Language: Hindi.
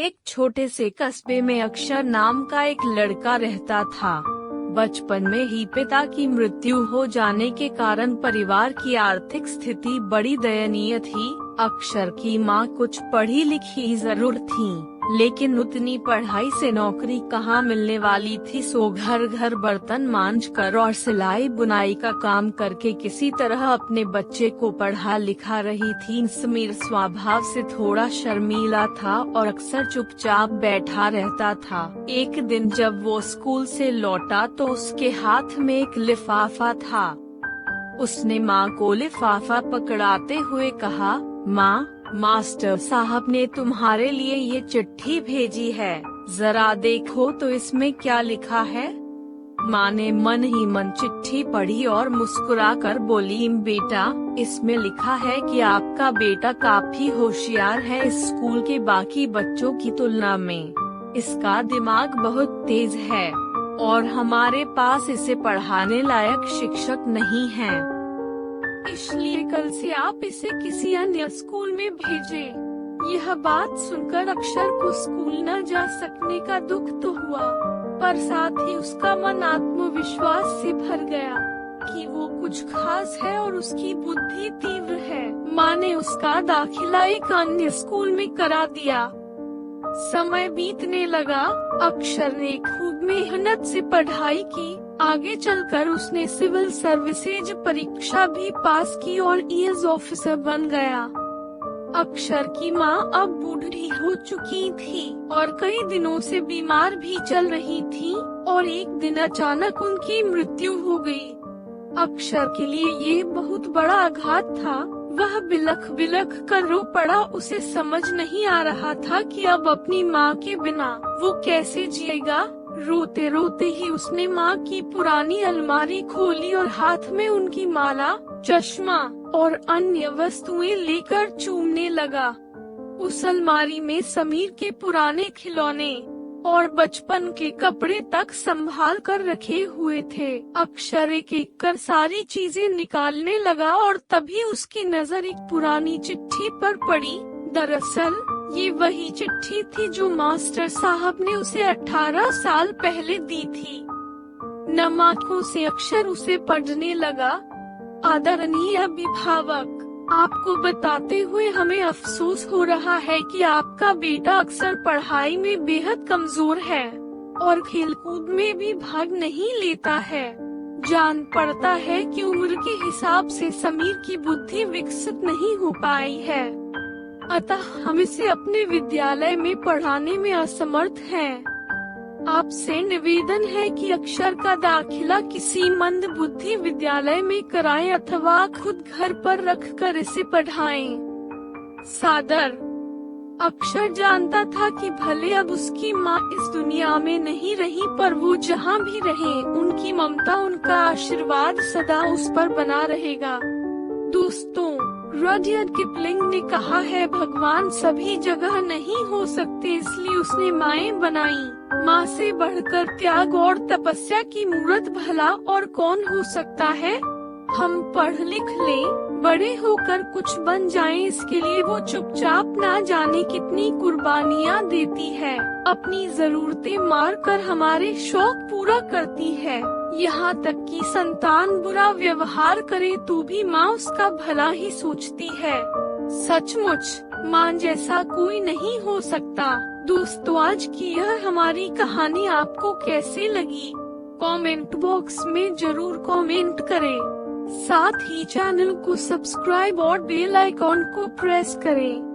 एक छोटे से कस्बे में अक्षर नाम का एक लड़का रहता था। बचपन में ही पिता की मृत्यु हो जाने के कारण परिवार की आर्थिक स्थिति बड़ी दयनीय थी। अक्षर की माँ कुछ पढ़ी लिखी जरूर थीं, लेकिन उतनी पढ़ाई से नौकरी कहाँ मिलने वाली थी। सो घर घर बर्तन मांजकर और सिलाई बुनाई का काम करके किसी तरह अपने बच्चे को पढ़ा लिखा रही थी। समीर स्वभाव से थोड़ा शर्मीला था और अक्सर चुपचाप बैठा रहता था। एक दिन जब वो स्कूल से लौटा तो उसके हाथ में एक लिफाफा था। उसने माँ को लिफाफा पकड़ाते हुए कहा, माँ, मास्टर साहब ने तुम्हारे लिए ये चिट्ठी भेजी है, जरा देखो तो इसमें क्या लिखा है। माँ ने मन ही मन चिट्ठी पढ़ी और मुस्कुराकर बोली, बेटा, इसमें लिखा है कि आपका बेटा काफी होशियार है स्कूल के बाकी बच्चों की तुलना में। इसका दिमाग बहुत तेज है और हमारे पास इसे पढ़ाने लायक शिक्षक नहीं है, इसलिए कल से आप इसे किसी अन्य स्कूल में भेजें। यह बात सुनकर अक्षर को स्कूल न जा सकने का दुख तो हुआ, पर साथ ही उसका मन आत्मविश्वास से भर गया कि वो कुछ खास है और उसकी बुद्धि तीव्र है। माँ ने उसका दाखिला एक अन्य स्कूल में करा दिया। समय बीतने लगा। अक्षर ने खूब मेहनत से पढ़ाई की। आगे चलकर उसने सिविल सर्विसेज परीक्षा भी पास की और IAS ऑफिसर बन गया। अक्षर की माँ अब बूढ़ी हो चुकी थी और कई दिनों से बीमार भी चल रही थी और एक दिन अचानक उनकी मृत्यु हो गई। अक्षर के लिए ये बहुत बड़ा आघात था। वह बिलख बिलख कर रो पड़ा। उसे समझ नहीं आ रहा था कि अब अपनी माँ के बिना वो कैसे जिएगा। रोते रोते ही उसने माँ की पुरानी अलमारी खोली और हाथ में उनकी माला, चश्मा और अन्य वस्तुएं लेकर चूमने लगा। उस अलमारी में समीर के पुराने खिलौने और बचपन के कपड़े तक संभाल कर रखे हुए थे। अक्षर एक एक कर सारी चीजें निकालने लगा और तभी उसकी नजर एक पुरानी चिट्ठी पर पड़ी। दरअसल ये वही चिट्ठी थी जो मास्टर साहब ने उसे 18 साल पहले दी थी। नम आंखों से अक्षर उसे पढ़ने लगा। आदरणीय अभिभावक, आपको बताते हुए हमें अफसोस हो रहा है कि आपका बेटा अक्सर पढ़ाई में बेहद कमजोर है और खेलकूद में भी भाग नहीं लेता है। जान पड़ता है कि उम्र के हिसाब से समीर की बुद्धि विकसित नहीं हो पाई है, अतः हम इसे अपने विद्यालय में पढ़ाने में असमर्थ हैं। आपसे निवेदन है कि अक्षर का दाखिला किसी मंद बुद्धि विद्यालय में कराएं अथवा खुद घर पर रखकर इसे पढ़ाएं। सादर। अक्षर जानता था कि भले अब उसकी माँ इस दुनिया में नहीं रही, पर वो जहाँ भी रहे उनकी ममता, उनका आशीर्वाद सदा उस पर बना रहेगा। दोस्तों, रुडयार्ड किपलिंग ने कहा है, भगवान सभी जगह नहीं हो सकते, इसलिए उसने माएं बनाई। माँ से बढ़कर त्याग और तपस्या की मूरत भला और कौन हो सकता है। हम पढ़ लिख लें, बड़े होकर कुछ बन जाएं, इसके लिए वो चुपचाप ना जाने कितनी कुर्बानियाँ देती है। अपनी जरूरतें मार कर हमारे शौक पूरा करती है। यहाँ तक कि संतान बुरा व्यवहार करे तो भी माँ उसका भला ही सोचती है। सचमुच माँ जैसा कोई नहीं हो सकता। दोस्तों, आज की यह हमारी कहानी आपको कैसी लगी? कमेंट बॉक्स में जरूर कमेंट करें। साथ ही चैनल को सब्सक्राइब और बेल आइकॉन को प्रेस करें।